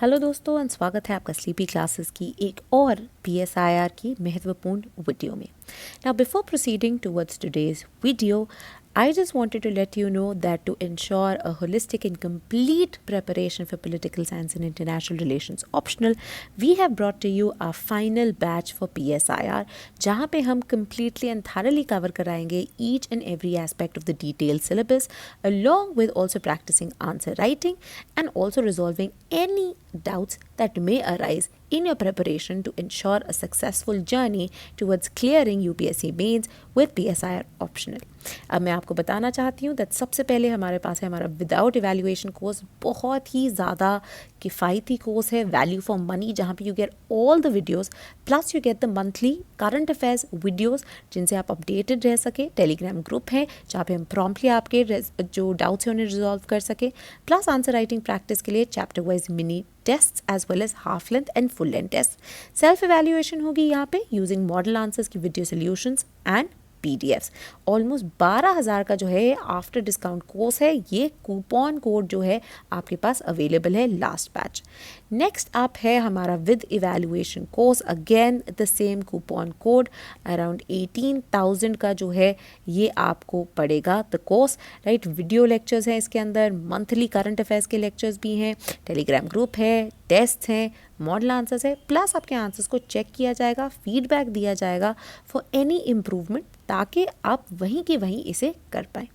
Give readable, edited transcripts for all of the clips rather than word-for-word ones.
Hello दोस्तों और स्वागत है आपका स्लीपी क्लासेस की एक और PSIR की महत्वपूर्ण वीडियो में। Now before proceeding towards today's video, I just wanted to let you know that to ensure a holistic and complete preparation for political science and international relations optional, we have brought to you our final batch for PSIR, जहाँ पे हम completely and thoroughly cover कराएंगे each and every aspect of the detailed syllabus, along with also practicing answer writing and also resolving any doubts that may arise in your preparation to ensure a successful journey towards clearing UPSC mains with PSIR optional. अब मैं आपको बताना चाहती हूँ that सबसे पहले हमारे पास है हमारा विदाउट इवैल्यूएशन कोर्स, बहुत ही ज़्यादा किफ़ायती कोर्स है, वैल्यू फॉर मनी, जहाँ पे you get all the videos plus you get the monthly current affairs videos जिनसे आप अपडेटेड रह सके। टेलीग्राम ग्रुप है जहाँ पे हम प्रॉम्प्टली आपके जो डाउट्स हैं उन्हें रिजॉल्व कर सके, प्लस आंसर राइटिंग प्रैक्टिस के लिए chapter wise mini test as well as half length and full length test. Self evaluation होगी यहाँ पे यूजिंग मॉडल आंसर्स की video solutions and PDFs। Almost 12,000 का जो है आफ्टर डिस्काउंट कोर्स है। ये कूपन कोड जो है आपके पास अवेलेबल है लास्ट बैच। नेक्स्ट अप है हमारा with evaluation course, again the same coupon code, around 18,000 का जो है ये आपको पड़ेगा the course, right. Video lectures हैं इसके अंदर, मंथली करंट अफेयर्स के लेक्चर्स भी हैं, टेलीग्राम ग्रुप है, टेस्ट हैं, मॉडल आंसर्स है, प्लस आपके आंसर्स को चेक किया जाएगा, फीडबैक दिया जाएगा फॉर एनी इम्प्रूवमेंट, ताकि आप वहीं के वहीं इसे कर पाएँ।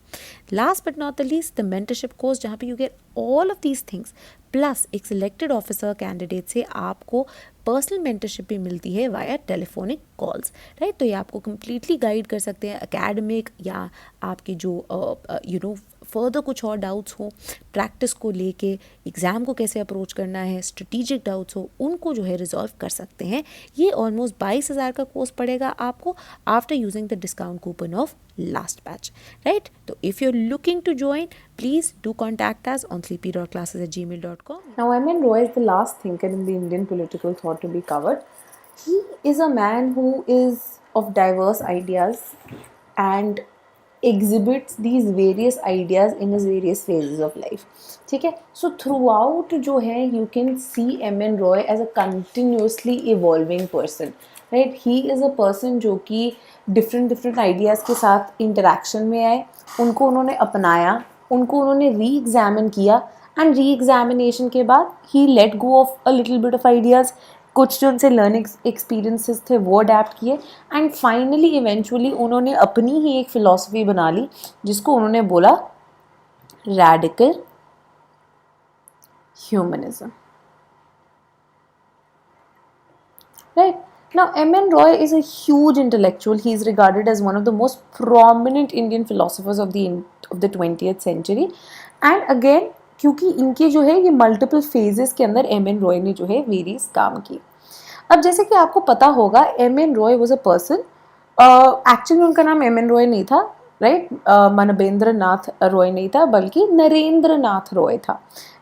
Last but not the least the mentorship course, जहाँ पे you get all of these things plus एक सिलेक्टेड ऑफिसर कैंडिडेट से आपको पर्सनल मेंटरशिप भी मिलती है वाया टेलीफोनिक कॉल्स, राइट। तो ये आपको कम्प्लीटली गाइड कर सकते हैं एकेडमिक या आपके जो फर्दर कुछ और डाउट्स हो, प्रैक्टिस को लेके, एग्ज़ाम को कैसे अप्रोच करना है, स्ट्रेटिजिक डाउट्स हो, उनको जो है रिजॉल्व कर सकते हैं। ये ऑलमोस्ट 22,000 का कोर्स पड़ेगा आपको after using the discount coupon of last batch, right. तो if you are looking to join, please do contact us on sleepy.classes@gmail.com. Now, M.N. Roy is the last thinker in the Indian political thought to be covered. He is a man who is of diverse ideas and exhibits these various ideas in his various phases of life. ठीक है, so throughout जो है you can see M.N. Roy as a continuously evolving person. Right? He is a person जो कि different ideas के साथ interaction में आए, उनको उन्होंने अपनाया, उनको उन्होंने री एग्जामिन किया एंड री एग्जामिनेशन के बाद ही let go of a little bit of ideas, कुछ जो उनसे लर्निंग एक्सपीरियंसेस थे वो अडेप्ट किए एंड फाइनली इवेंचुअली उन्होंने अपनी ही एक फ़िलॉसफी बना ली जिसको उन्होंने बोला radical humanism, right. Now, M.N. Roy is a huge intellectual. He is regarded as one of the most prominent Indian philosophers of the 20th century. And again, क्योंकि इनके जो है ये मल्टीपल फेजेस के अंदर M.N. Roy ने जो है वेरियस काम किए। अब जैसे कि आपको पता होगा M.N. Roy was a person, actually उनका नाम M.N. Roy नहीं था, राइट, मनबेंद्र नाथ रॉय नहीं था बल्कि नरेंद्र नाथ रॉय था,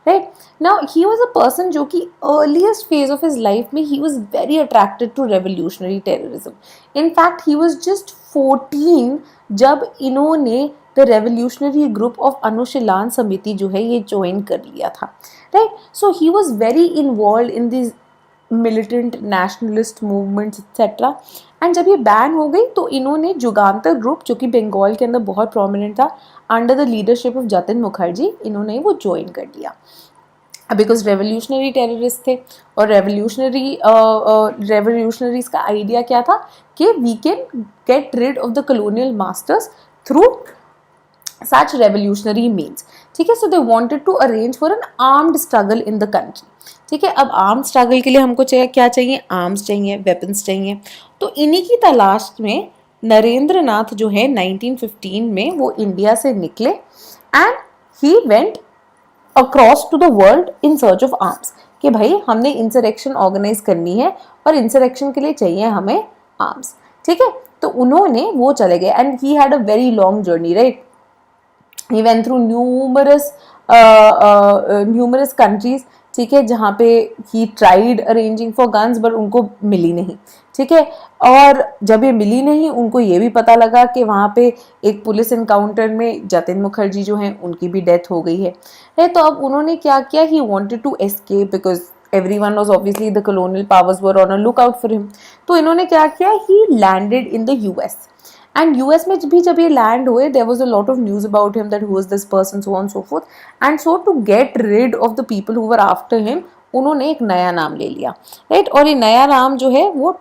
right. Now he was a person जो कि earliest phase of his life में he was very attracted to revolutionary terrorism. In fact he was just 14 जब इन्होंने द रेवोल्यूशनरी ग्रुप ऑफ अनुशीलन समिति जो है ये ज्वाइन कर लिया था, right. So he was very involve in this militant nationalist movements etcetera. And जब ये बैन हो गई तो इन्होंने जुगांतर ग्रुप जो कि बंगाल के अंदर बहुत प्रोमिनेंट था under the leadership of Jatin Mukherjee, इन्होंने वो ज्वाइन कर लिया बिकॉज रेवोल्यूशनरी टेररिस्ट थे। और रेवोल्यूशनरीज का आइडिया क्या था कि we can get rid of the colonial masters through such revolutionary means, ठीक है। so they wanted to arrange for an armed struggle in the country, ठीक है। अब आर्म्ड स्ट्रगल के लिए हमको क्या चाहिए, आर्म्स चाहिए, वेपन्स चाहिए। तो इन्हीं की तलाश में नरेंद्र नाथ जो है 1915 में वो इंडिया से निकले and he went across to the world in search of arms कि भाई हमने इंसरेक्शन ऑर्गेनाइज करनी है और इंसरेक्शन के लिए चाहिए हमें आर्म्स, ठीक है। तो उन्होंने वो चले गए and he had a very long journey, right. he went through numerous countries, ठीक है, जहाँ पे he tried arranging for guns but उनको मिली नहीं, ठीक है। और जब ये मिली नहीं उनको ये भी पता लगा कि वहाँ पे एक पुलिस इनकाउंटर में जतिन मुखर्जी जो हैं उनकी भी डेथ हो गई है। तो अब उन्होंने क्या किया, he wanted to escape because everyone was obviously, the colonial powers were on a lookout for him. तो इन्होंने क्या किया, he landed in the US. And US में भी जब ये land हुए, there was a lot of news about him, that who is this person, so on and so forth. And so to get rid of the people who were after him, उन्होंने एक नया नाम ले लिया, right? और ये नया नाम जो है वो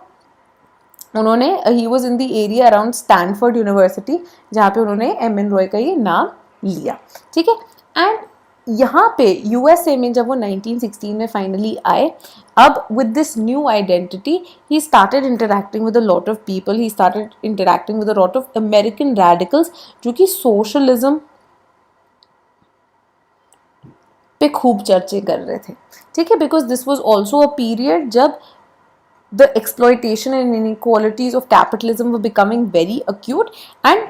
उन्होंने, he was in the area around Stanford university, जहाँ पे उन्होंने एम एन रॉय का ये नाम लिया, ठीक है. एंड यहाँ पे यूएसए में जब वो 1916 में फाइनली आए, अब with this new identity he started interacting with a lot of people, he started interacting with a lot of American radicals जो कि सोशलिज्म पे खूब चर्चे कर रहे थे, ठीक है. Because this was also a period जब the exploitation and inequalities of capitalism were becoming very acute, and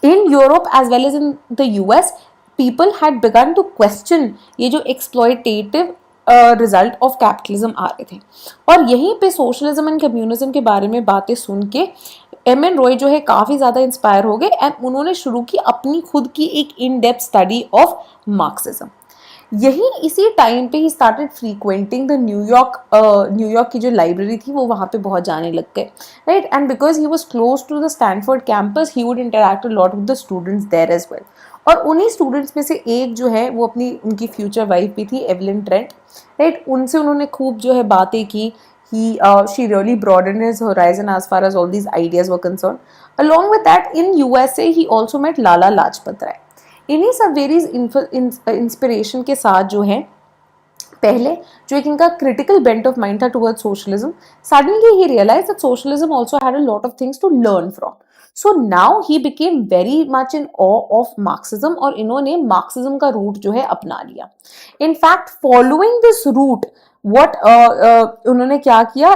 in Europe as well as in the US, people had begun to question ये जो exploitative result of capitalism आ रहे थे. और यहीं पे socialism and communism के बारे में बातें सुन के एम एन रॉय जो है काफ़ी ज़्यादा इंस्पायर हो गए, एंड उन्होंने शुरू की अपनी खुद की एक in depth study of Marxism. यही इसी टाइम पे ही स्टार्टेड फ्रीक्वेंटिंग द न्यूयॉर्क की जो लाइब्रेरी थी वो वहाँ पे बहुत जाने लग गए, right. And because he was close to the Stanford campus, he would interact a lot with the students there as well. और उन्हीं स्टूडेंट्स में से एक जो है वो उनकी फ्यूचर वाइफ भी थी, एवलिन ट्रेंट, राइट. उनसे उन्होंने खूब जो है बातें की. She really broadened his horizon as far as all these ideas were concerned. Along with that, in USA, he also met Lala Lajpat Rai. इन्हीं सब वेरीज इंस्पिरेशन के साथ जो है, पहले जो एक इनका क्रिटिकल बेंट ऑफ माइंड था towards socialism, suddenly he realise that socialism also had a lot of things to learn from. So now he became very much in awe of Marxism, और इन्होंने मार्क्सिज्म का route जो है अपना लिया. In fact following this route what उन्होंने क्या किया,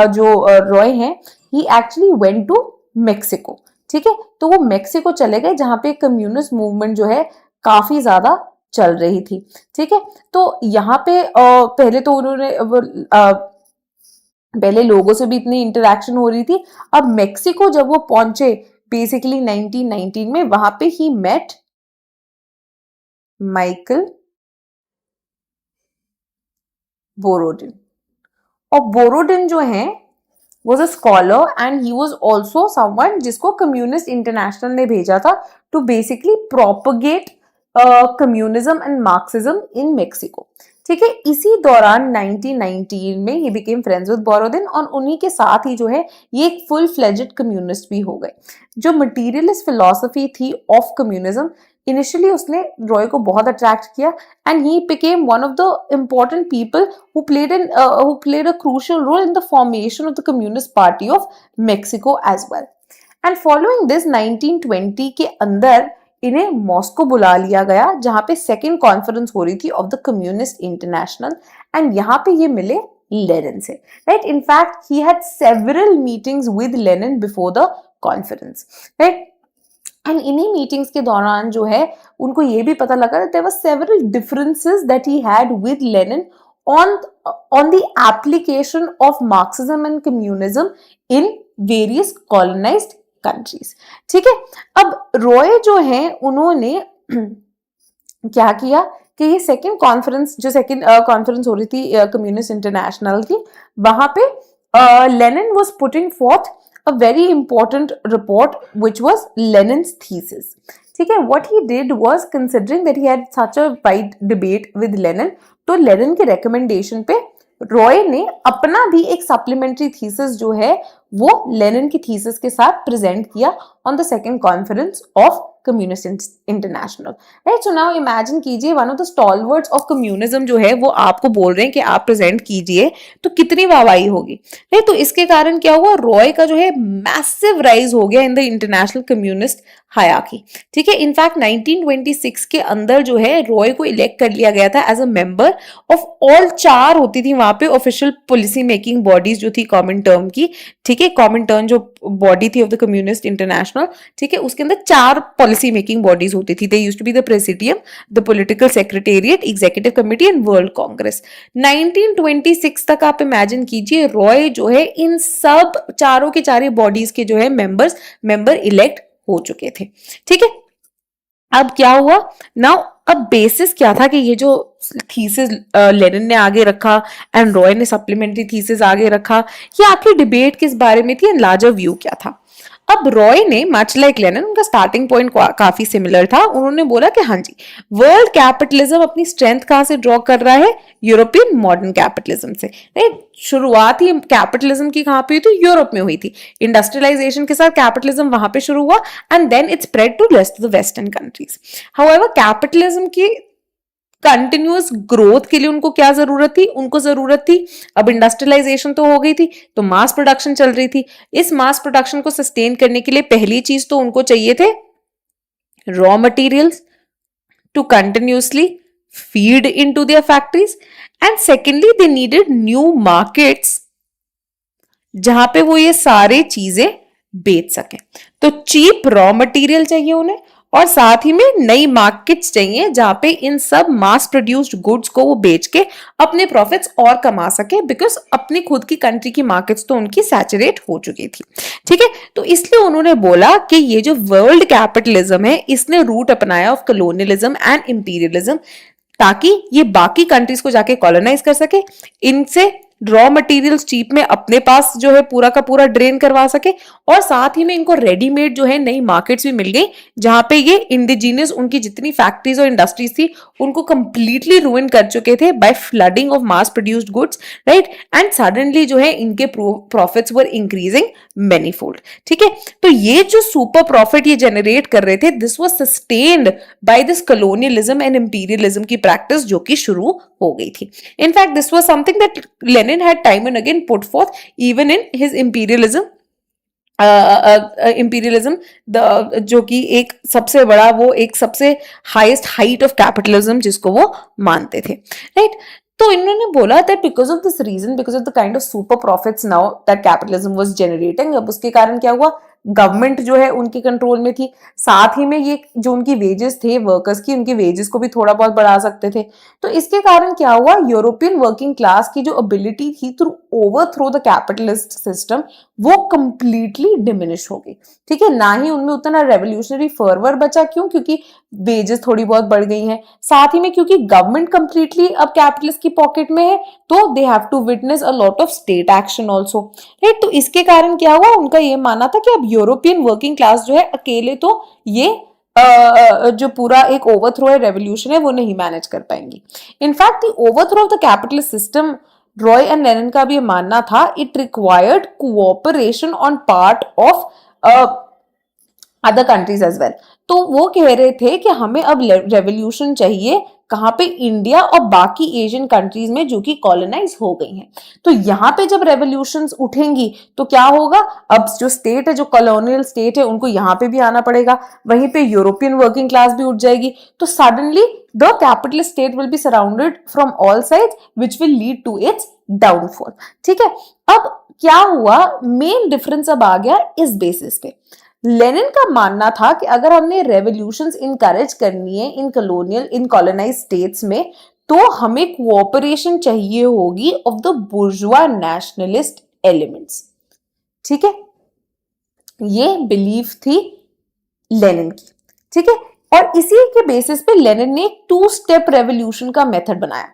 जो रॉय हैं, he actually went to Mexico, ठीक है. तो वो मेक्सिको चले गए जहाँ पे कम्युनिस्ट मूवमेंट जो है काफी ज्यादा चल रही थी, ठीक है. तो यहाँ पे पहले तो उन्होंने पहले लोगों से भी इतनी इंटरेक्शन हो रही थी. अब मेक्सिको जब वो पहुंचे बेसिकली 1919 में, वहां पे ही मेट माइकल बोरोडिन. और बोरोडिन जो है was a scholar, and he was also someone जिसको कम्युनिस्ट इंटरनेशनल ने भेजा था to basically propagate communism and Marxism in Mexico, ठीक है. इसी दौरान 1919 में he became friends with Borodin, और उन्हीं के साथ ही जो है ये एक फुल फ्लेजेड कम्युनिस्ट भी हो गए. जो मटीरियलिस्ट फिलॉसफी थी ऑफ कम्युनिज्म, इनिशियली उसने रॉय को बहुत अट्रैक्ट किया, and he became one of the important people who played a crucial role in the formation of the Communist Party of Mexico as well. And following this 1920 के अंदर इन्हें Moscow बुला लिया गया, जहां पे सेकेंड कॉन्फ्रेंस हो रही थी of the communist international, and यहाँ पे ये मिले लेनिन से, right. In fact he had several meetings with Lenin before the conference, right. And इन्हीं मीटिंग्स के दौरान जो है उनको ये भी पता लगा that there were several differences that he had with Lenin on the application of Marxism and communism in various colonized countries, ठीक है. अब रॉय जो है उन्होंने क्या किया कि ये सेकेंड कॉन्फ्रेंस हो रही थी कम्युनिस्ट इंटरनेशनल की, वहां पे Lenin was putting forth a very important report which was Lenin's thesis, ठीक है. What he did was, considering that he had such a wide debate with Lenin, तो लेनिन के recommendation पे रॉय ने अपना भी एक सप्लीमेंट्री थीसिस जो है वो लेनिन की थीसिस के साथ प्रेजेंट किया on the second conference of communist international, right. So now imagine कीजिए one of the stalwarts of communism जो है वो आपको बोल रहे हैं कि आप प्रेजेंट कीजिए, तो कितनी वाहवाही होगी, राइट. तो इसके कारण क्या हुआ, रॉय का जो है मैसिव राइज हो गया in the international communist hierarchy, ठीक है. इनफैक्ट 1926 के अंदर जो है रॉय को इलेक्ट कर लिया गया था as a member of all, 4 होती थी वहां पे ऑफिशियल पॉलिसी मेकिंग बॉडीज जो थी कॉमन टर्म की, ठीक है. कॉमन टर्म जो बॉडी थी ऑफ द कम्युनिस्ट इंटरनेशनल, ठीक है, उसके अंदर 4 पॉलिसी मेकिंग बॉडीज होती थी. They used to be the presidium, the political secretariat, executive committee and world congress. 1926 तक आप इमेजिन कीजिए रॉय जो है इन सब चारों के चारे बॉडीज के जो है मेंबर इलेक्ट हो चुके थे, ठीक है. अब क्या हुआ नाउ, अब बेसिस क्या था कि ये जो थीसिस लेनिन ने आगे रखा एंड रॉय ने सप्लीमेंट्री थीसिस आगे रखा, ये आखिर डिबेट किस बारे में थी एंड लार्जर व्यू क्या था? अब रॉय ने मच लाइक लेनिन, उनका स्टार्टिंग पॉइंट काफी सिमिलर था। उन्होंने बोला कि हाँ जी, वर्ल्ड कैपिटलिज्म अपनी स्ट्रेंथ कहां से ड्रॉ कर रहा है? यूरोपियन मॉडर्न कैपिटलिज्म से। राइट, शुरुआत ही कैपिटलिज्म की कहां पे हुई थी? यूरोप में हुई थी। इंडस्ट्रियलाइजेशन के साथ कैपिटलिज्म वहां पे शुरू हुआ and then it spread to rest of the western countries. However capitalism की कंटिन्यूअस ग्रोथ के लिए उनको क्या जरूरत थी? उनको जरूरत थी, अब इंडस्ट्रियलाइजेशन तो हो गई थी तो मास प्रोडक्शन चल रही थी। इस मास प्रोडक्शन को सस्टेन करने के लिए पहली चीज तो उनको चाहिए थे raw materials to continuously feed into their factories, and secondly they needed new markets जहां पे वो ये सारे चीजें बेच सकें। तो चीप रॉ मटेरियल चाहिए उन्हें और साथ ही में नई मार्केट्स चाहिए जहां पे इन सब मास प्रोड्यूस्ड गुड्स को वो बेच के अपने प्रॉफिट्स और कमा सके, बिकॉज अपनी खुद की कंट्री की मार्केट्स तो उनकी सैचुरेट हो चुकी थी। ठीक है, तो इसलिए उन्होंने बोला कि ये जो वर्ल्ड कैपिटलिज्म है इसने रूट अपनाया ऑफ कॉलोनियलिज्म एंड इंपीरियलिज्म, ताकि ये बाकी कंट्रीज को जाके कॉलोनाइज कर सके, इनसे रॉ मटेरियल्स चीप में अपने पास जो है पूरा का पूरा ड्रेन करवा सके, और साथ ही में इनको रेडीमेड जो है नई मार्केट्स भी मिल गई जहां पे ये इंडिजिनियस उनकी जितनी फैक्ट्रीज और इंडस्ट्रीज थी उनको कंप्लीटली रूइन कर चुके थे by flooding of mass produced goods. Right, and suddenly जो है इनके profits were increasing many fold. ठीक है, तो ये जो सुपर प्रॉफिट ये जनरेट कर रहे थे, this was sustained by this colonialism and imperialism की प्रैक्टिस जो कि शुरू हो गई थी। In fact this was something that Lenin had time and again put forth even in his imperialism, imperialism जो कि एक सबसे बड़ा, वो एक सबसे हाईएस्ट हाइट ऑफ कैपिटलिज्म जिसको वो मानते थे। राइट, तो इन्होंने बोला that because of this reason, because of the kind of super profits now that capitalism was generating, अब उसके कारण क्या हुआ, गवर्नमेंट जो है उनके कंट्रोल में थी, साथ ही में ये जो उनकी वेजेस थे वर्कर्स की, उनकी वेजेस को भी थोड़ा बहुत बढ़ा सकते थे। तो इसके कारण क्या हुआ, यूरोपियन वर्किंग क्लास की जो एबिलिटी थी to overthrow the capitalist system वो कंप्लीटली डिमिनिश हो गई। ठीक है, ना ही उनमें उतना रेवोल्यूशनरी फर्वर बचा, क्यों? क्योंकि वेजेस थोड़ी बहुत बढ़ गई हैं, साथ ही में क्योंकि गवर्नमेंट कंप्लीटली अब कैपिटलिस्ट की पॉकेट में है, तो they have to witness a lot of state action also. Right, तो इसके कारण क्या हुआ, उनका ये मानना था कि अब यूरोपियन वर्किंग क्लास जो है अकेले तो ये जो पूरा एक ओवरथ्रो है, रेवोल्यूशन है, वो नहीं मैनेज कर पाएंगी। In fact the overthrow of the capitalist system, Roy and Lenin का भी ये मानना था, it required cooperation on part of other countries as well. तो वो कह रहे थे कि हमें अब रेवोल्यूशन चाहिए कहां पे? इंडिया और बाकी एशियन कंट्रीज में जो कि कॉलोनाइज हो गई हैं। तो यहां पे जब रेवोल्यूशंस उठेंगी तो क्या होगा, अब जो स्टेट है, जो कॉलोनियल स्टेट है, उनको यहां पे भी आना पड़ेगा, वहीं पे यूरोपियन वर्किंग क्लास भी उठ जाएगी, तो suddenly the capitalist state will be surrounded from all sides which will lead to its downfall. ठीक है, अब क्या हुआ, मेन डिफरेंस अब आ गया इस बेसिस पे। लेनिन का मानना था कि अगर हमने रेवोल्यूशंस इनकरेज करनी है इन कॉलोनाइज स्टेट्स में, तो हमें कोऑपरेशन चाहिए होगी ऑफ द बुर्जुआ नेशनलिस्ट एलिमेंट्स। ठीक है, ये बिलीफ थी लेनिन की। ठीक है, और इसी के बेसिस पे लेनिन ने एक 2 स्टेप रेवोल्यूशन का मेथड बनाया।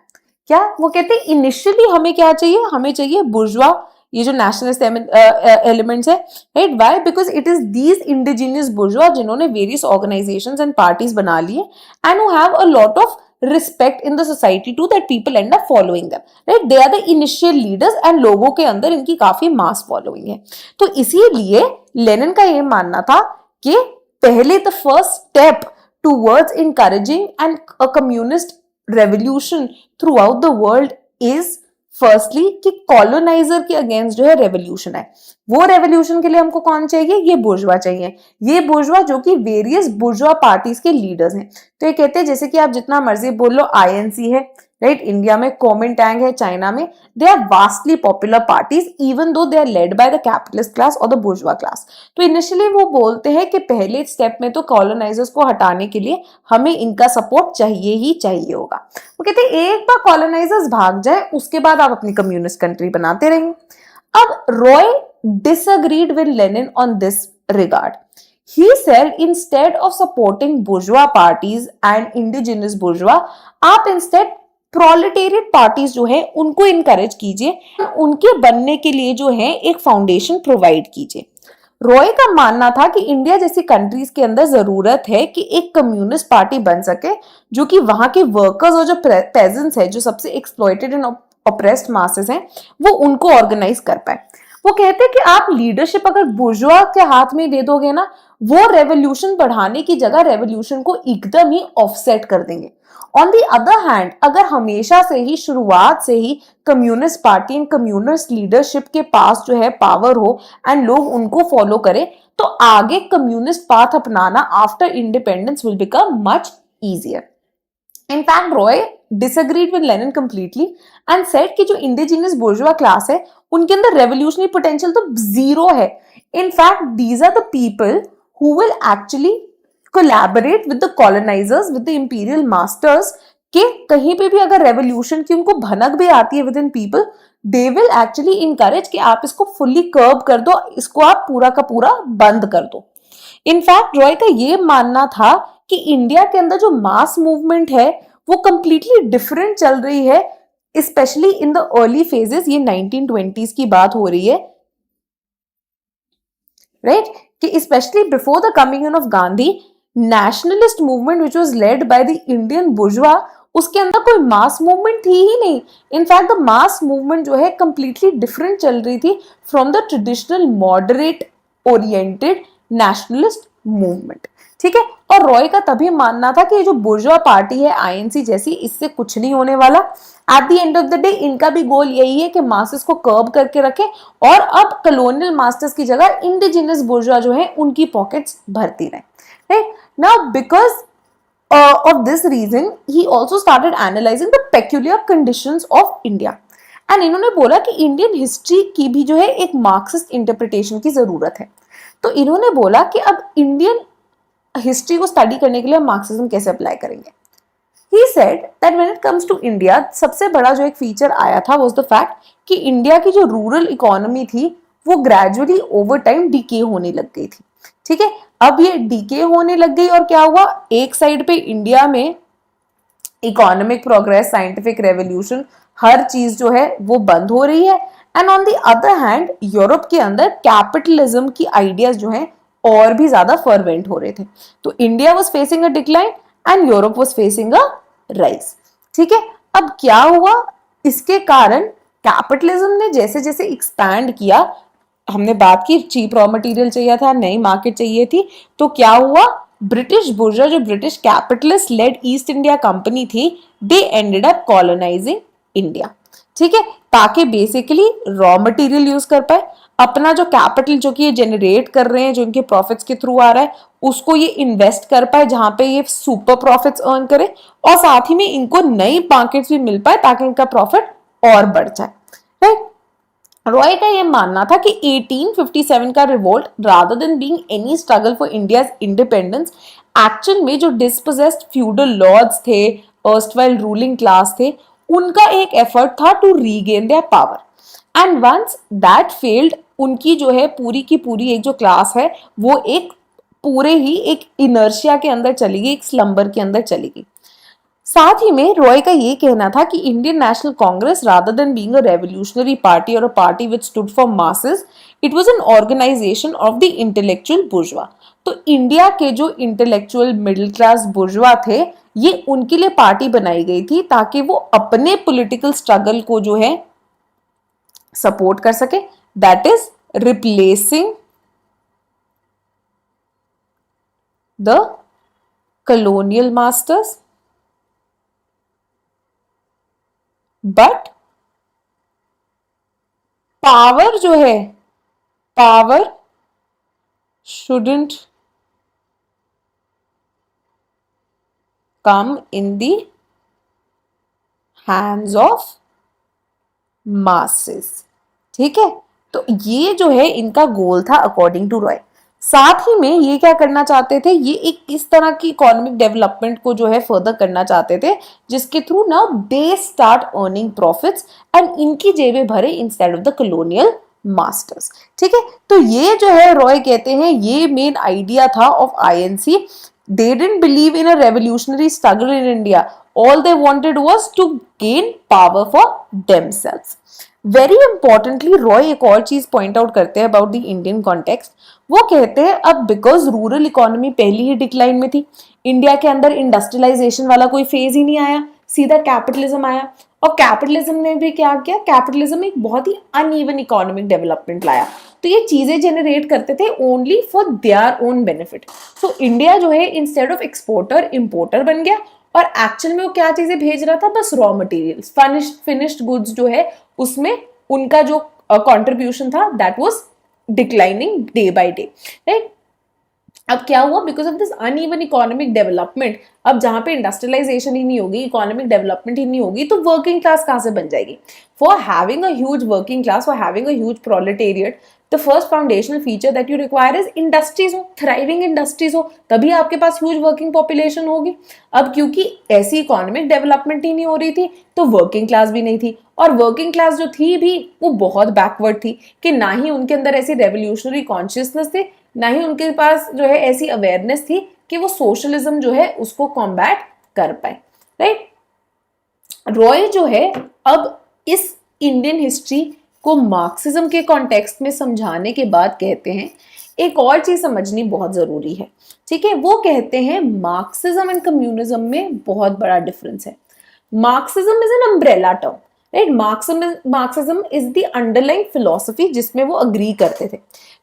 क्या? वो कहते हैं इनिशियली हमें क्या चाहिए, हमें चाहिए बुर्जुआ, ये जो नेशनलिस्ट एलिमेंट्स है। Right, why? Because it is these indigenous bourgeois जिन्होंने वेरियस ऑर्गेनाइजेशंस एंड पार्टीज बना लिए and who have a lot of respect in the society to, that people end up following them. Right, they are the initial leaders and लोगों के अंदर इनकी काफी मास following है। तो इसीलिए लेनिन का ये मानना था कि पहले the first step towards encouraging and a communist revolution throughout the world is firstly कि कॉलोनाइजर के अगेंस्ट जो है रेवोल्यूशन है। वो रेवोल्यूशन के लिए हमको कौन चाहिए? ये बुर्जुआ चाहिए। ये बुर्जुआ जो कि वेरियस बुर्जुआ पार्टीज के लीडर्स हैं। तो ये कहते हैं जैसे कि आप जितना मर्जी बोल लो, आईएनसी है, राइट, इंडिया में कोमिंटैंग है, चाइना में, they are vastly popular parties even though they are led by the capitalist class और द बुर्जुआ क्लास। तो इनिशियली वो बोलते हैं कि पहले स्टेप में तो कॉलोनाइजर्स को हटाने के लिए हमें इनका सपोर्ट चाहिए ही चाहिए होगा। वो कहते हैं एक बार कॉलोनाइजर्स भाग जाए उसके बाद आप अपनी कम्युनिस्ट कंट्री बनाते रहेंगे। अब Roy disagreed with Lenin on this regard. He said instead of supporting bourgeois parties and indigenous bourgeois, आप instead proletariat parties जो है उनको encourage कीजिए, उनके बनने के लिए जो है एक फाउंडेशन प्रोवाइड कीजिए। रॉय का मानना था कि इंडिया जैसी कंट्रीज के अंदर जरूरत है कि एक कम्युनिस्ट पार्टी बन सके जो कि वहां के वर्कर्स और जो पेजेंट्स है, जो सबसे एक्सप्लॉइटेड एंड ऑप्रेस्ड मासेस हैं, वो उनको ऑर्गेनाइज कर पाए। वो कहते हैं कि आप लीडरशिप अगर बुर्जुआ के हाथ में दे दोगे ना, वो रेवोल्यूशन बढ़ाने की जगह रेवोल्यूशन को एकदम ही ऑफसेट कर देंगे। ऑन दी अदर हैंड, अगर हमेशा से ही शुरुआत से ही communist party and communist leadership के पास जो है पावर हो एंड लोग उनको फॉलो करें, तो आगे कम्युनिस्ट पाथ अपनाना after independence will become much easier. In fact, Roy disagreed with Lenin completely and said कि जो इंडिजिनियस बोर्जुआ क्लास है उनके अंदर रेवोल्यूशनरी पोटेंशियल तो जीरो है। In fact, these are the people who will actually collaborate with the colonizers, with the imperial masters, कि कहीं पे भी अगर रेवोल्यूशन की उनको भनक भी आती है with in people, they will actually encourage कि आप इसको फुल्ली कर्ब कर दो, इसको आप पूरा का पूरा बंद कर दो। इनफैक्ट रॉय का ये मानना था कि इंडिया के अंदर जो मास मूवमेंट है वो कंप्लीटली डिफरेंट चल रही है, specially in the early phases. ये 1920s की बात हो रही है, राइट, कि specially before the coming in of Gandhi, nationalist movement which was led by the Indian bourgeois, उसके अंदर कोई मास मूवमेंट थी ही नहीं। इनफैक्ट द मास मूवमेंट जो है कंप्लीटली डिफरेंट चल रही थी from the traditional moderate oriented nationalist movement. ठीक है, और रॉय का तभी मानना था कि ये जो बुर्जुआ पार्टी है आईएनसी जैसी, इससे कुछ नहीं होने वाला। Eight the end of the day इनका भी गोल यही है कि मासेस को कर्ब करके रखे और अब कॉलोनियल मास्टर्स की जगह इंडिजिनियस बुर्जुआ जो है उनकी पॉकेट्स भरती रहे। Right now, because of this reason he also started analyzing the peculiar conditions of India and इन्होंने बोला कि इंडियन हिस्ट्री की भी जो है एक मार्क्सिस्ट इंटरप्रिटेशन की जरूरत है। तो इन्होंने बोला कि अब इंडियन हिस्ट्री को स्टडी करने के लिए मार्क्सिज्म कैसे अप्लाई करेंगे। He said that when it comes to India, सबसे बड़ा जो एक फीचर आया था was the fact कि इंडिया की जो रूरल इकोनॉमी थी वो ग्रेजुअली ओवर टाइम डीके होने लग गई थी। ठीक है, अब ये डीके होने लग गई और क्या हुआ, एक साइड पे इंडिया में इकोनॉमिक प्रोग्रेस, साइंटिफिक रेवोल्यूशन, हर चीज जो है वो बंद हो रही है, and on the other hand Europe के अंदर कैपिटलिज्म की आइडियाज जो है और भी ज्यादा फर्वेंट हो रहे थे। तो India was facing a decline and Europe was facing a rise. ठीक है, अब क्या हुआ, इसके कारण कैपिटलिज्म ने जैसे जैसे एक्सपैंड किया, हमने बात की चीप रॉ मटेरियल चाहिए था, नई मार्केट चाहिए थी, तो क्या हुआ, ब्रिटिश बुर्जुआ जो British capitalist led East India company थी, they ended up colonising India. ठीक है, ताकि बेसिकली रॉ मटेरियल यूज कर पाए, अपना जो कैपिटल जो कि ये जनरेट कर रहे हैं, जो इनके प्रॉफिट्स के थ्रू आ रहा है, उसको ये इन्वेस्ट कर पाए जहां पे ये सुपर प्रॉफिट्स अर्न करे, और साथ ही में इनको नई मार्केट्स भी मिल पाए ताकि इनका प्रॉफिट और बढ़ जाए। राइट, रॉय का यह मानना था कि 1857 का revolt rather than being any struggle for India's independence, actual में जो डिस्पोजेस्ड फ्यूडल लॉर्ड्स थे, अर्स्टवाइल रूलिंग क्लास थे, उनका एक एफर्ट था to regain their power. And once that failed, उनकी जो है पूरी की पूरी एक जो क्लास है वो एक पूरे ही एक इनर्शिया के अंदर चली गई, एक स्लंबर के अंदर चली गई। साथ ही में रॉय का ये कहना था कि Indian National Congress rather than being a revolutionary party और a party which stood for masses, it was an organisation of the intellectual bourgeois. तो इंडिया के जो इंटेलेक्चुअल मिडिल क्लास बुर्जुआ थे, ये उनके लिए पार्टी बनाई गई थी ताकि वो अपने पॉलिटिकल स्ट्रगल को जो है सपोर्ट कर सके, that is replacing the colonial masters, but power जो है, power shouldn't come in the hands of masses. ठीक है, तो ये जो है इनका गोल था अकॉर्डिंग टू रॉय। साथ ही में ये क्या करना चाहते थे, ये एक इस तरह की इकोनॉमिक डेवलपमेंट को जो है फर्दर करना चाहते थे जिसके through now they start earning profits and इनकी जेबें भरे instead of the colonial masters. ठीक है, तो ये जो है रॉय कहते हैं ये मेन आइडिया था of INC. They didn't believe in a revolutionary struggle in India, all they wanted was to gain power for themselves. Very importantly Roy एक और चीज पॉइंट आउट करते हैं अबाउट द इंडियन कॉन्टेक्स्ट। वो कहते हैं अब बिकॉज रूरल इकोनॉमी पहली ही डिक्लाइन में थी, इंडिया के अंदर इंडस्ट्रियलाइजेशन वाला कोई फेज ही नहीं आया, सीधा कैपिटलिज्म आया। और कैपिटलिज्म ने भी क्या किया, कैपिटलिज्म एक बहुत ही अनइवन इकोनॉमिक डेवलपमेंट लाया। तो ये चीजें जेनरेट करते थे only for their own benefit. So India जो है इंस्टेड ऑफ एक्सपोर्टर इंपोर्टर बन गया, और एक्चुअल में वो क्या चीजें भेज रहा था, बस रॉ मटेरियल्स, फिनिश्ड गुड्स जो है उसमें उनका जो कंट्रीब्यूशन था that was declining day by day, right. अब क्या हुआ, because of this uneven economic development, अब जहां पे इंडस्ट्रियलाइजेशन ही नहीं होगी, इकोनॉमिक डेवलपमेंट ही नहीं होगी, तो वर्किंग क्लास कहां से बन जाएगी। For having a huge working class, for having a huge proletariat, the first foundational feature that you require is industries हो, थ्राइविंग इंडस्ट्रीज हो, तभी आपके पास ह्यूज वर्किंग पॉपुलेशन होगी। अब क्योंकि ऐसी इकोनॉमिक डेवलपमेंट ही नहीं हो रही थी, तो वर्किंग क्लास भी नहीं थी, और वर्किंग क्लास जो थी भी वो बहुत बैकवर्ड थी, कि ना ही उनके अंदर ऐसी रेवोल्यूशनरी कॉन्शियसनेस थी, ना ही उनके पास जो है ऐसी अवेयरनेस थी कि वो सोशलिज्म जो है उसको कॉम्बैट कर पाए, राइट। रॉय जो है अब इस इंडियन हिस्ट्री को मार्क्सिज्म के कॉन्टेक्स्ट में समझाने के बाद कहते हैं एक और चीज समझनी बहुत जरूरी है। ठीक है, वो कहते हैं मार्क्सिज्म एंड कम्युनिज्म में बहुत बड़ा डिफरेंस है। Marxism is an umbrella term, right. Marxism is the underlying philosophy जिसमें वो अग्री करते थे।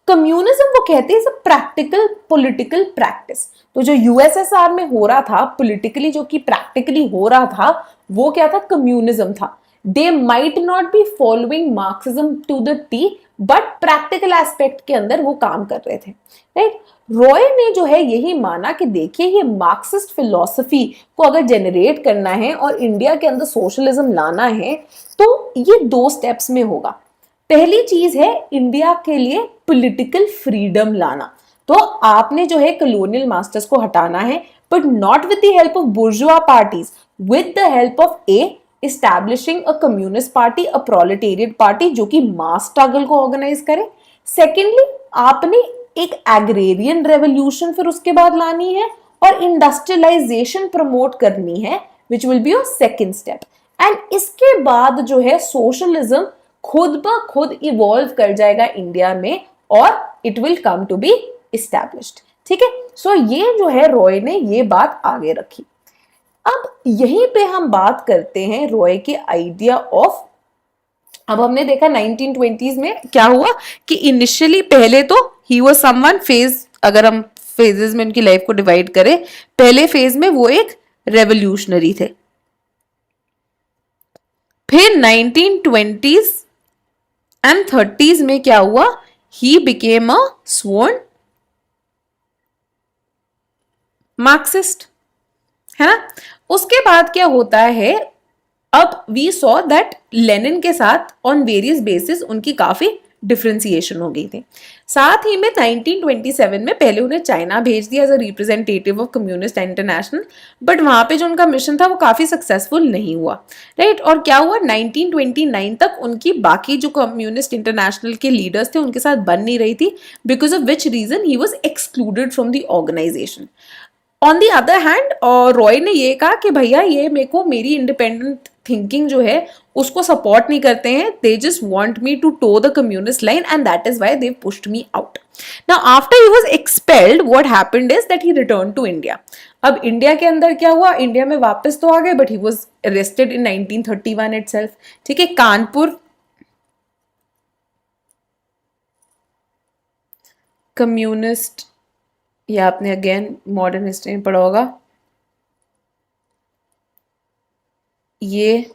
कम्युनिज्म वो कहते हैं is a practical political practice. तो जो यूएसएसआर में हो रहा था पॉलिटिकली, जो कि प्रैक्टिकली हो रहा था, वो क्या था, कम्युनिज्म था। They might not be following Marxism to the T, but practical aspect के अंदर वो काम कर रहे थे, राइट। रॉय ने जो है यही माना कि देखिए ये मार्क्सिस्ट फिलॉसफी को अगर जेनरेट करना है और इंडिया के अंदर सोशलिज्म लाना है, तो ये दो स्टेप्स में होगा। पहली चीज है इंडिया के लिए पॉलिटिकल फ्रीडम लाना। तो आपने जो है कॉलोनियल मास्टर्स को हटाना है, but not with the help of बुर्जुआ parties, with the help of establishing a communist party, a proletariat party जो कि मास स्ट्रगल को ऑर्गेनाइज करे। सेकेंडली आपने एक एग्रेरियन रेवोल्यूशन फिर उसके बाद लानी है, और इंडस्ट्रियलाइजेशन प्रमोट करनी है, which will be your second step. And इसके बाद जो है सोशलिज्म खुद ब खुद इवॉल्व कर जाएगा इंडिया में, और it will come to be established. ठीक है, सो ये जो है रॉय ने ये बात आगे रखी। अब यहीं पे हम बात करते हैं रॉय के आइडिया ऑफ, अब हमने देखा 1920s में क्या हुआ कि इनिशियली पहले तो ही वाज समवन फेज, अगर हम फेजेस में उनकी लाइफ को डिवाइड करें, पहले फेज में वो एक रेवोल्यूशनरी थे। फिर 1920s एंड 30s में क्या हुआ, he became a sworn Marxist, है ना। उसके बाद क्या होता है, अब वी सॉ दैट लेनिन के साथ ऑन वेरियस बेसिस उनकी काफी डिफ्रेंसिएशन हो गई थी। साथ ही में 1927 में पहले उन्हें चाइना भेज दिया as a representative of communist International, but वहां पे जो उनका मिशन था वो काफी सक्सेसफुल नहीं हुआ, राइट। और क्या हुआ, 1929 तक उनकी बाकी जो कम्युनिस्ट इंटरनेशनल के लीडर्स थे उनके साथ बन नहीं रही थी, because of which reason he was excluded from the organisation. On the other hand Roy ने ये कहा कि भैया ये मेरे को मेरी इंडिपेंडेंट थिंकिंग जो है उसको सपोर्ट नहीं करते हैं, they just want me to toe the communist line and that is why they pushed me out. Now after he was expelled what happened is that he return to India. अब India के अंदर क्या हुआ, India में वापस तो आ गए, but he was arrested in 1931 itself. ठीक है, कानपुर कम्युनिस्ट, या आपने अगेन मॉडर्न हिस्ट्री में पढ़ा होगा, ये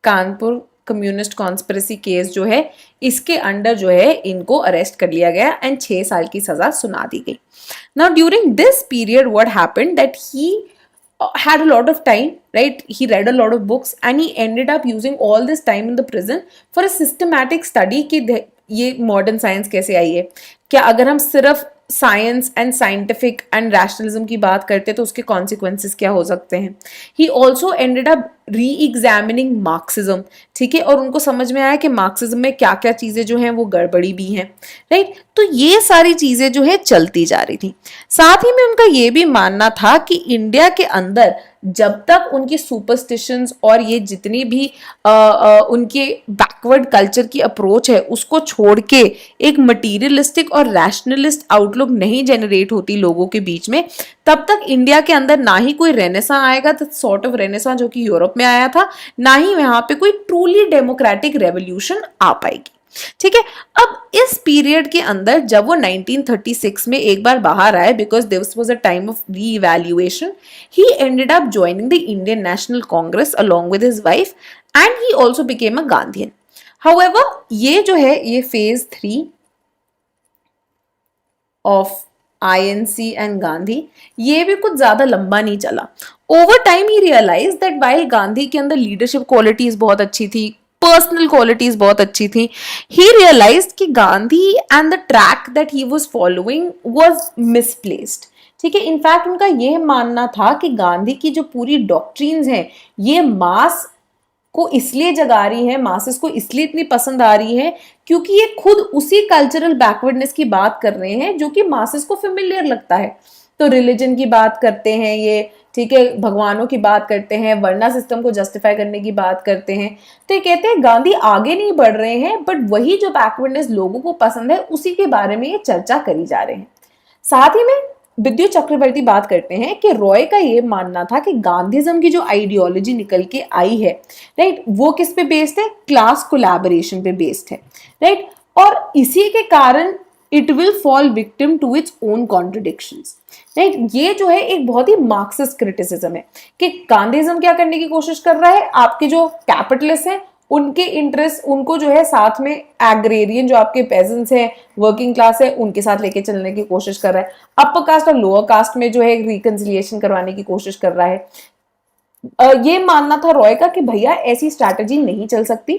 कानपुर कम्युनिस्ट कॉन्स्पिरेसी केस जो है इसके अंडर जो है इनको अरेस्ट कर लिया गया एंड 6 साल की सजा सुना दी गई। Now during this period what happened that he had a lot of time, right? He read a lot of books and he ended up using all this time in the prison for a systematic study कि ये modern science कैसे आई है। क्या अगर हम सिर्फ science and scientific and rationalism की बात करते हैं तो उसके कॉन्सिक्वेंसेस क्या हो सकते हैं. ही ऑल्सो एंडेड अप री एग्जामिनिंग मार्क्सिज्म. ठीक है, और उनको समझ में आया कि मार्क्सिज्म में क्या क्या चीजें जो हैं वो गड़बड़ी भी हैं. राइट, तो ये सारी चीजें जो है चलती जा रही थी. साथ ही में उनका ये भी मानना था कि इंडिया के अंदर जब तक उनकी सुपरस्टिशंस और ये जितनी भी उनके बैकवर्ड कल्चर की अप्रोच है उसको छोड़ के एक मटीरियलिस्टिक और रैशनलिस्ट आउटलुक नहीं जनरेट होती लोगों के बीच में, तब तक इंडिया के अंदर ना ही कोई रेनेसा आएगा, द सॉर्ट ऑफ रेनेसा जो कि यूरोप में आया था, ना ही वहां पे कोई ट्रूली डेमोक्रेटिक रेवोल्यूशन आ पाएगी. ठीक है, अब इस पीरियड के अंदर जब वो 1936 में एक बार बाहर आए, because this was a time of reevaluation, he ended up joining the Indian National Congress along with his wife and he also became a Gandhian. However ये जो है ये phase 3 of INC and Gandhi, ये भी कुछ ज्यादा लंबा नहीं चला. Over time he realise that while Gandhi के अंदर लीडरशिप क्वालिटीज बहुत अच्छी थी, पर्सनल क्वालिटीज बहुत अच्छी थी, ही रियलाइज कि Gandhi and the track that he was following was misplaced. ठीक है, इनफैक्ट उनका यह मानना था कि गांधी की जो पूरी डॉक्ट्रिन्स हैं ये मास को इसलिए जगा रही है, मासेस को इसलिए इतनी पसंद आ रही है क्योंकि ये खुद उसी कल्चरल बैकवर्डनेस की बात कर रहे हैं जो कि मासेस को फेमिलियर लगता है. तो रिलीजन की बात करते हैं ये, ठीक है, भगवानों की बात करते हैं, वर्णा सिस्टम को जस्टिफाई करने की बात करते हैं. तो ये कहते हैं गांधी आगे नहीं बढ़ रहे हैं, बट वही जो बैकवर्डनेस लोगों को पसंद है उसी के बारे में ये चर्चा करी जा रहे हैं. साथ ही में विद्युत चक्रवर्ती बात करते हैं कि रॉय का ये मानना था कि गांधीज्म की जो आइडियोलॉजी निकल के आई है, राइट, वो किस पे बेस्ड है, क्लास कोलैबोरेशन पे बेस्ड है. राइट, और इसी के कारण it will fall victim to its own contradictions. Right, ये जो है एक बहुत ही मार्क्सिस्ट क्रिटिसिज्म है कि गांधीज्म क्या करने की कोशिश कर रहा है, आपके जो कैपिटलिस्ट हैं उनके इंटरेस्ट, उनको जो है साथ में एग्रेरियन जो आपके पेजेंट्स हैं, वर्किंग क्लास है, उनके साथ लेके चलने की कोशिश कर रहा है. अपर कास्ट और लोअर कास्ट में जो है रिकंसिलिएशन करवाने की कोशिश कर रहा है. ये मानना था रॉय का कि भैया ऐसी स्ट्रैटेजी नहीं चल सकती.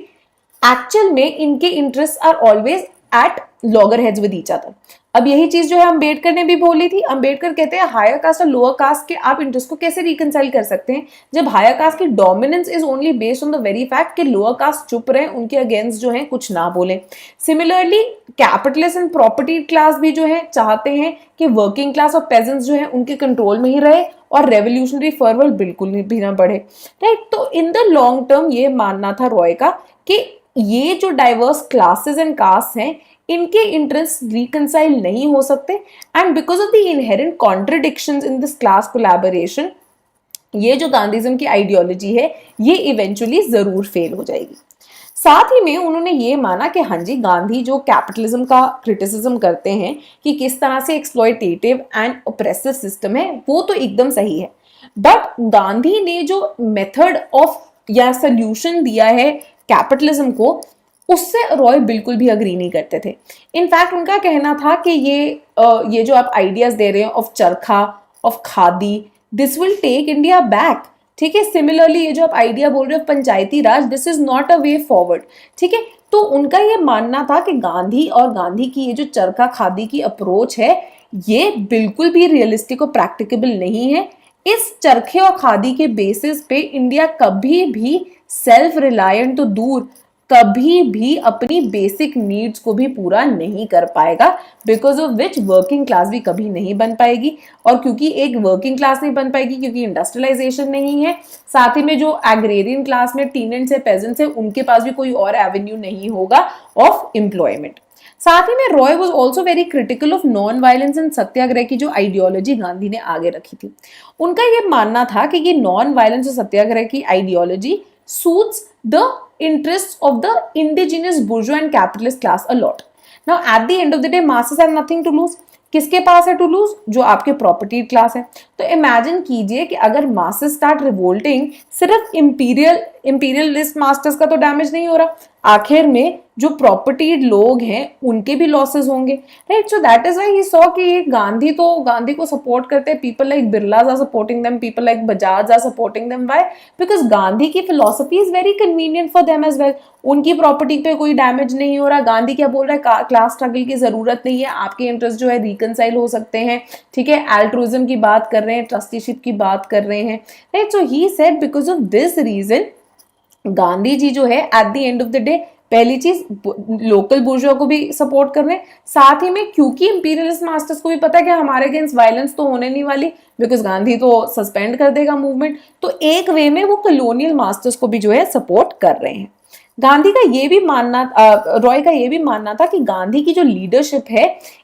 एक्चुअल में इनके interest are always at logger with each other. अब यही चीज जो है अम्बेडकर ने भी बोली थी. अम्बेडकर कहते हैं हायर कास्ट और लोअर कास्ट के आप इंटरेस्ट को कैसे रिकंसाइल कर सकते हैं जब हायर कास्ट की dominance is only based on the very fact कि लोअर कास्ट चुप रहे, उनके अगेंस्ट जो है कुछ ना बोले. Similarly capitalist and property class भी जो है चाहते हैं कि वर्किंग क्लास और पेजेंट्स जो है उनके कंट्रोल में ही रहे और रेवोल्यूशनरी फर्वल बिल्कुल भी ना बढ़े. राइट, तो इन द लॉन्ग टर्म ये मानना था रॉय का कि ये जो डाइवर्स क्लासेस एंड कास्ट हैं इनके इंटरेस्ट रिकंसाइल नहीं हो सकते, and because of the inherent contradictions in this class collaboration ये जो गांधीज्म की आइडियोलॉजी है ये इवेंचुअली जरूर फेल हो जाएगी. साथ ही में उन्होंने ये माना कि हाँ जी, गांधी जो कैपिटलिज्म का क्रिटिसिज्म करते हैं कि किस तरह से एक्सप्लॉयटेटिव एंड ऑप्रेसिव सिस्टम है वो तो एकदम सही है, बट गांधी ने जो मेथड ऑफ या सोल्यूशन दिया है कैपिटलिज्म को उससे रॉय बिल्कुल भी अग्री नहीं करते थे. इनफैक्ट उनका कहना था कि ये जो आप आइडियाज दे रहे हैं of charkha, of khadi, this will take India back. ठीक है, सिमिलरली ये जो आप आइडिया बोल रहे हो Panchayati Raj, this is not a way forward. ठीक है, तो उनका ये मानना था कि गांधी और गांधी की ये जो चरखा खादी की अप्रोच है ये बिल्कुल भी रियलिस्टिक और प्रैक्टिकेबल नहीं है. इस चरखे और खादी के बेसिस पे इंडिया कभी भी सेल्फ रिलायंट तो दूर, कभी भी अपनी बेसिक नीड्स को भी पूरा नहीं कर पाएगा, because of which working class भी कभी नहीं बन पाएगी. और क्योंकि एक वर्किंग क्लास नहीं बन पाएगी क्योंकि इंडस्ट्रियलाइजेशन नहीं है, साथ ही में जो एग्रेरियन क्लास में टीनेंट्स है, पेजेंट्स है, उनके पास भी कोई और एवेन्यू नहीं होगा ऑफ एम्प्लॉयमेंट. साथ ही में Roy was also very critical of non violence and satyagraha की जो आइडियोलॉजी गांधी ने आगे रखी थी. उनका ये मानना था कि ये नॉन वायलेंस और सत्याग्रह की ideology suits the interests of the indigenous bourgeois and capitalist class a lot. Now at the end of the day masses have nothing to lose. किसके पास है टू लूज? जो आपके प्रॉपर्टी क्लास है. तो imagine कीजिए कि अगर मासेस स्टार्ट रिवोल्टिंग, सिर्फ इंपीरियलिस्ट मास्टर्स का तो डैमेज नहीं हो रहा, आखिर में जो प्रॉपर्टीड लोग हैं उनके भी लॉसेस होंगे, right? So that is why he saw कि गांधी को सपोर्ट करते हैं, people like Birlas are supporting them, people like Bajaj are supporting them. Why? Because Gandhi की philosophy is very convenient for them as well. उनकी प्रॉपर्टी पे कोई डैमेज नहीं हो रहा। गांधी क्या बोल रहा है, क्लास स्ट्रगल की जरूरत नहीं है, आपके इंटरेस्ट जो है रिकनसाइल हो सकते हैं, ठीक है, एल्ट्रुइज्म की बात कर रहे हैं, ट्रस्टीशिप की बात कर रहे हैं, right? So he said because of this reason Gandhi ji जो है at the end of the day पहली चीज लोकल बुर्जुआ को भी सपोर्ट कर रहे हैं, साथ ही में क्योंकि इंपीरियलिस्ट मास्टर्स को भी पता है कि हमारे अगेंस्ट वायलेंस तो होने नहीं वाली, बिकॉज गांधी तो सस्पेंड कर देगा मूवमेंट, तो एक वे में वो कॉलोनियल मास्टर्स को भी जो है सपोर्ट कर रहे हैं। गांधी का ये भी मानना रॉय का ये भी मानना था कि गांधी की जो लीडरशिप है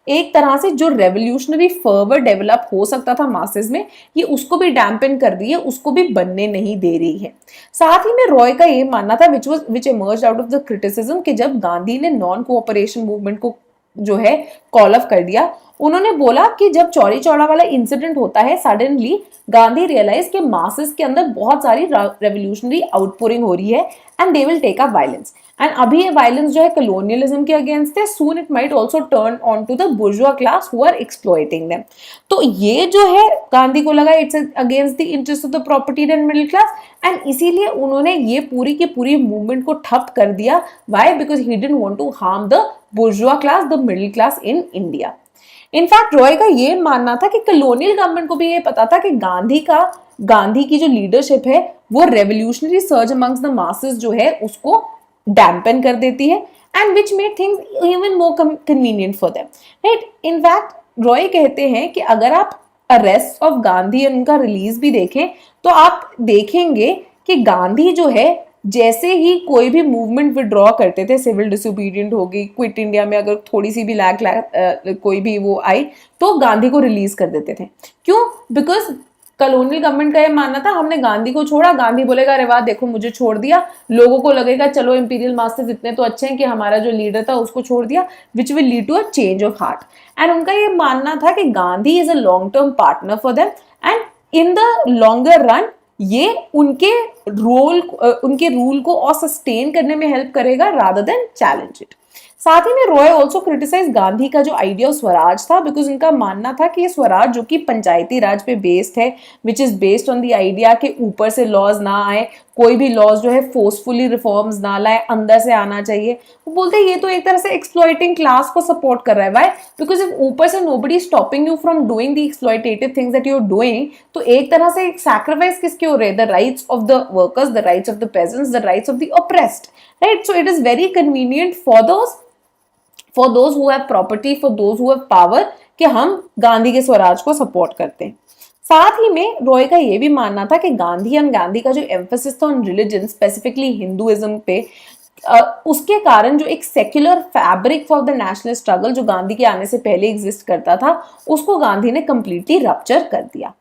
एक तरह से जो रेवोल्यूशनरी फर्वर डेवलप हो सकता था मासेस में, ये उसको भी डैम्पन कर रही है, उसको भी बनने नहीं दे रही है। साथ ही में रॉय का ये मानना था which emerged out of the criticism कि जब गांधी ने नॉन कोऑपरेशन मूवमेंट को जो है कॉल ऑफ कर दिया, उन्होंने बोला कि जब चौरी चौड़ा वाला इंसिडेंट होता है, सडनली गांधी रियलाइज के मासेस के अंदर बहुत सारी रेवोल्यूशनरी आउटपोरिंग हो रही है and they will take up violence, and अभी ये वायलेंस जो है कॉलोनियलिज्म के अगेंस्ट है, soon it might also turn on to the bourgeois class who are exploiting them. तो ये जो है गांधी को लगा it's against the interest of the property and middle class, and इसीलिए उन्होंने ये पूरी की पूरी मूवमेंट को ठप कर दिया। Why? Because he didn't want to harm the bourgeois class, the middle class in India. In fact Roy का ये मानना था कि कॉलोनियल गवर्नमेंट को भी ये पता था कि गांधी की जो लीडरशिप है वो revolutionary surge amongst the masses जो है उसको डैम्पन कर देती है, and which made things even more convenient for them, right? In fact Roy कहते हैं कि अगर आप अरेस्ट ऑफ गांधी और उनका रिलीज भी देखें तो आप देखेंगे कि गांधी जो है जैसे ही कोई भी मूवमेंट विड्रॉ करते थे, सिविल डिसोबीडियंट हो गई, क्विट इंडिया में अगर थोड़ी सी भी कोई भी वो आई तो गांधी को रिलीज कर देते थे। क्यों? बिकॉज कॉलोनियल गवर्नमेंट का ये मानना था हमने गांधी को छोड़ा, गांधी बोलेगा अरे वाह देखो मुझे छोड़ दिया, लोगों को लगेगा चलो इंपीरियल मास्टर्स इतने तो अच्छे हैं कि हमारा जो लीडर था उसको छोड़ दिया, which will lead to a change of heart. And उनका ये मानना था कि Gandhi is a long term partner for them, and in the longer run ये उनके रूल को और सस्टेन करने में हेल्प करेगा रादर देन चैलेंज इट। साथ ही में रॉय ऑल्सो क्रिटिसाइज गांधी का जो आइडिया ऑफ स्वराज था, बिकॉज उनका मानना था कि ये स्वराज जो कि पंचायती राज पे बेस्ड है, which is based on the idea कि ऊपर से लॉज ना आए, कोई भी लॉज जो है फोर्सफुली रिफॉर्म्स ना लाए, अंदर से आना चाहिए। वो बोलते हैं ये तो एक तरह से एक्सप्लॉइटिंग क्लास को सपोर्ट कर रहा है। व्हाई? बिकॉज इफ ऊपर से nobody stopping you from doing the exploitative things that you are doing, तो एक तरह से एक सैक्रिफाइस किसके हो रहे हैं? The rights of the workers, the rights of the pageants, the rights of the oppressed, right? So it is very convenient for those who have property, for those who have power, कि हम गांधी के स्वराज को support करते हैं। साथ ही में रॉय का ये भी मानना था कि गांधी का जो एम्फेसिस था ऑन रिलीजन, स्पेसिफिकली हिंदुइज्म पे, उसके कारण जो एक secular fabric for the national struggle जो गांधी के आने से पहले एग्जिस्ट करता था, उसको गांधी ने कंप्लीटली रप्चर कर दिया।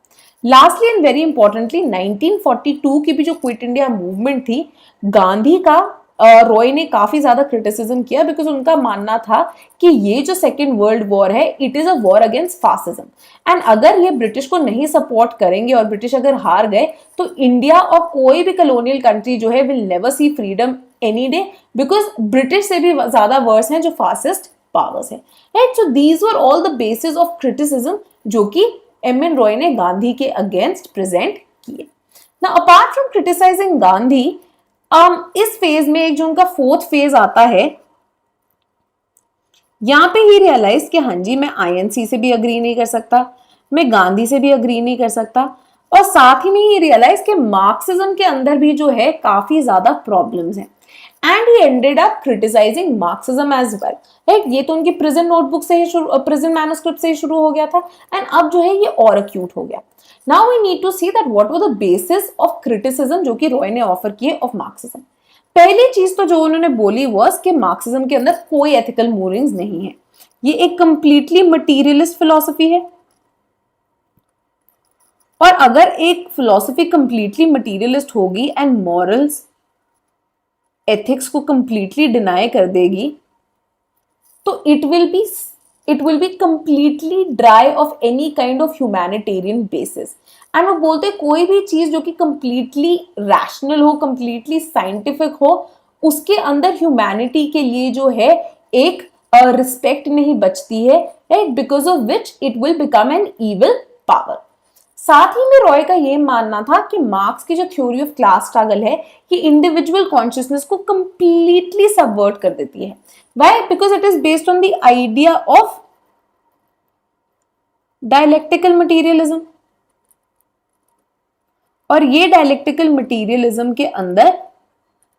लास्टली एंड वेरी इंपॉर्टेंटली 1942 की भी जो क्विट इंडिया मूवमेंट थी, गांधी का रॉय ने काफी ज्यादा क्रिटिसिज्म किया, बिकॉज उनका मानना था कि ये जो सेकेंड वर्ल्ड वॉर है it is a war against fascism, and अगर ये ब्रिटिश को नहीं सपोर्ट करेंगे और ब्रिटिश अगर हार गए तो इंडिया और कोई भी कॉलोनियल कंट्री जो है will never see freedom any day, because British से भी ज्यादा वर्स हैं जो फासिस्ट पावर्स है, right? So these were all the basis of criticism जो कि एम.एन. रॉय ने गांधी के अगेंस्ट प्रेजेंट किए। Now apart from criticising Gandhi, इस फेज में एक जो उनका फोर्थ फेज आता है, यहां पे ही रियलाइज कि हाँ जी मैं आईएनसी से भी अग्री नहीं कर सकता, मैं गांधी से भी अग्री नहीं कर सकता, और साथ ही में ही रियलाइज कि मार्क्सिज्म के अंदर भी जो है काफी ज्यादा प्रॉब्लम्स हैं, and he ended up criticising Marxism as well, right? ये तो उनकी प्रिजन नोटबुक से ही प्रिजन मैन्युस्क्रिप्ट से ही शुरू हो गया था, एंड अब जो है ये और एक्यूट हो गया। Now we need to see that what were the basis of criticism जो कि रॉय ने ऑफर किए ऑफ मार्क्सिज्म। पहली चीज तो जो उन्होंने बोली was कि मार्क्सिज्म के अंदर कोई एथिकल मूविंग्स नहीं है, ये एक कंप्लीटली मटीरियलिस्ट फिलॉसफी है, और अगर एक फिलॉसफी कंप्लीटली मटीरियलिस्ट होगी एंड मॉरल्स एथिक्स को कंप्लीटली डिनाई कर देगी तो it will be it will be completely dry of any kind of humanitarian basis. And वो बोलते कोई भी चीज जो कि completely rational हो, completely scientific हो, उसके अंदर ह्यूमैनिटी के लिए जो है एक रिस्पेक्ट नहीं बचती है, right, because of which it will become an evil power. साथ ही में रॉय का ये मानना था कि मार्क्स की जो थ्योरी ऑफ क्लास स्ट्रगल है ये इंडिविजुअल कॉन्शियसनेस को कंप्लीटली सबवर्ट कर देती है. Why? Because it is based on the idea of dialectical materialism. और ये डायलेक्टिकल मटीरियलिज्म के अंदर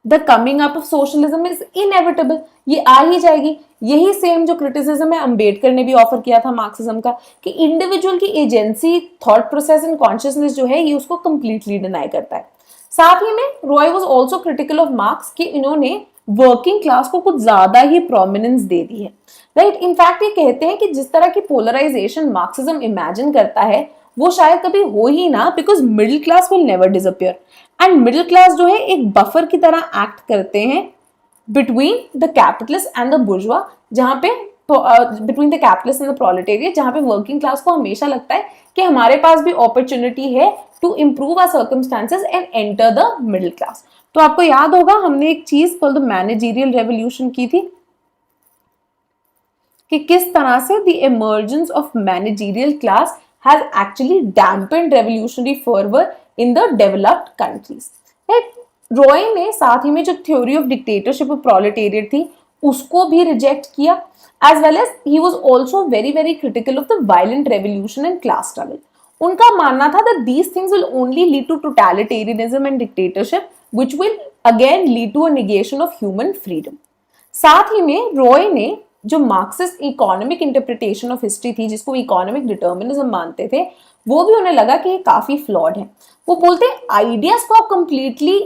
the coming up of socialism is inevitable, ये आ ही जाएगी. यही सेम जो क्रिटिसिज्म है अंबेडकर ने भी ऑफर किया था मार्क्सिज्म का, कि इंडिविजुअल की agency, thought process and consciousness जो है ये उसको कंप्लीटली डिनाई करता है. साथ ही में Roy was also critical of marks कि इन्होंने वर्किंग क्लास को कुछ ज्यादा ही प्रोमिनेंस दे दी है, राइट. इनफैक्ट ये कहते हैं कि जिस तरह की पोलराइजेशन मार्क्सिज्म इमेजिन करता है वो शायद कभी हो ही ना, because middle class will never disappear. And middle class जो है एक बफर की तरह एक्ट करते हैं between the capitalist and the bourgeois, जहां पे between the capitalist and the proletariat, जहां पे वर्किंग क्लास को हमेशा लगता है कि हमारे पास भी अपॉर्चुनिटी है to improve our circumstances and enter the middle class. तो आपको याद होगा हमने एक चीज कॉल्ड द मैनेजरियल रेवोल्यूशन की थी कि किस तरह से the emergence of managerial class has actually dampened revolutionary fervor in the developed countries. Right? Roy ने साथ ही में जो theory of dictatorship of proletariat थी उसको भी रिजेक्ट किया, as well as he was also very very critical of the violent revolution and class struggle. उनका मानना था that these things will only lead to totalitarianism and dictatorship, which will again lead to a negation of human freedom. साथ ही में रॉय ने जो Marxist economic interpretation of history थी, जिसको इकोनॉमिक डिटर्मिनिज्म मानते थे, वो भी उन्हें लगा कि ये काफी फ्लॉड है. वो बोलते आइडियाज को आप कंप्लीटली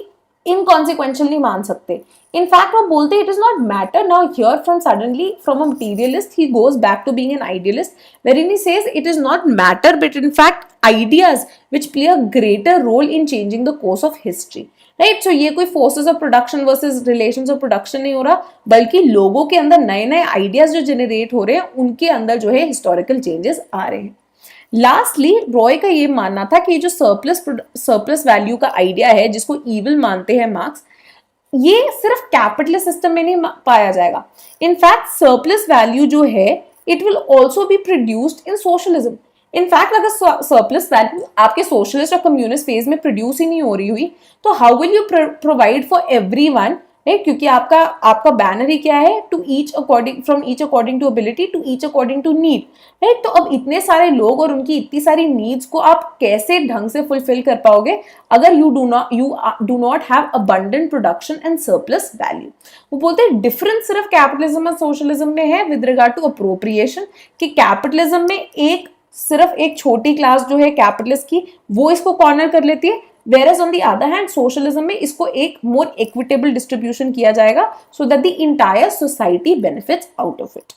इनकॉन्सिक्वेंशियल नहीं मान सकते. इनफैक्ट वो बोलते it is not matter now here from suddenly from a materialist he goes back to being an idealist, where he says it is not matter but in fact ideas which play a greater role in changing the course of history, right. So ये कोई forces of production versus relations of production नहीं हो रहा, बल्कि लोगों के अंदर नए नए आइडियाज जो जनरेट हो रहे हैं उनके अंदर जो है हिस्टोरिकल चेंजेस आ रहे हैं. लास्टली रॉय का ये मानना था कि जो सरप्लस वैल्यू का आइडिया है जिसको इविल मानते हैं मार्क्स, ये सिर्फ कैपिटलिस्ट सिस्टम में नहीं पाया जाएगा. इनफैक्ट सरप्लस वैल्यू जो है it will also be produced in socialism. In fact अगर सरप्लस वैल्यू आपके सोशलिस्ट और कम्युनिस्ट फेज में प्रोड्यूस ही नहीं हो रही हुई तो how will you provide for everyone, right. क्योंकि आपका बैनर ही क्या है, to each according from each according to ability to each according to need, right. तो अब इतने सारे लोग और उनकी इतनी सारी नीड्स को आप कैसे ढंग से फुलफिल कर पाओगे अगर you do not have abundant production and surplus value. वो बोलते हैं डिफरेंस सिर्फ कैपिटलिज्म और सोशलिज्म में है विद रिगार्ड टू अप्रोप्रिएशन, कि कैपिटलिज्म में सिर्फ एक छोटी क्लास जो है कैपिटलिस्ट की वो इसको कॉर्नर कर लेती है, whereas on the other hand socialism में इसको एक मोर इक्विटेबल डिस्ट्रीब्यूशन किया जाएगा so that the entire society benefits out of it.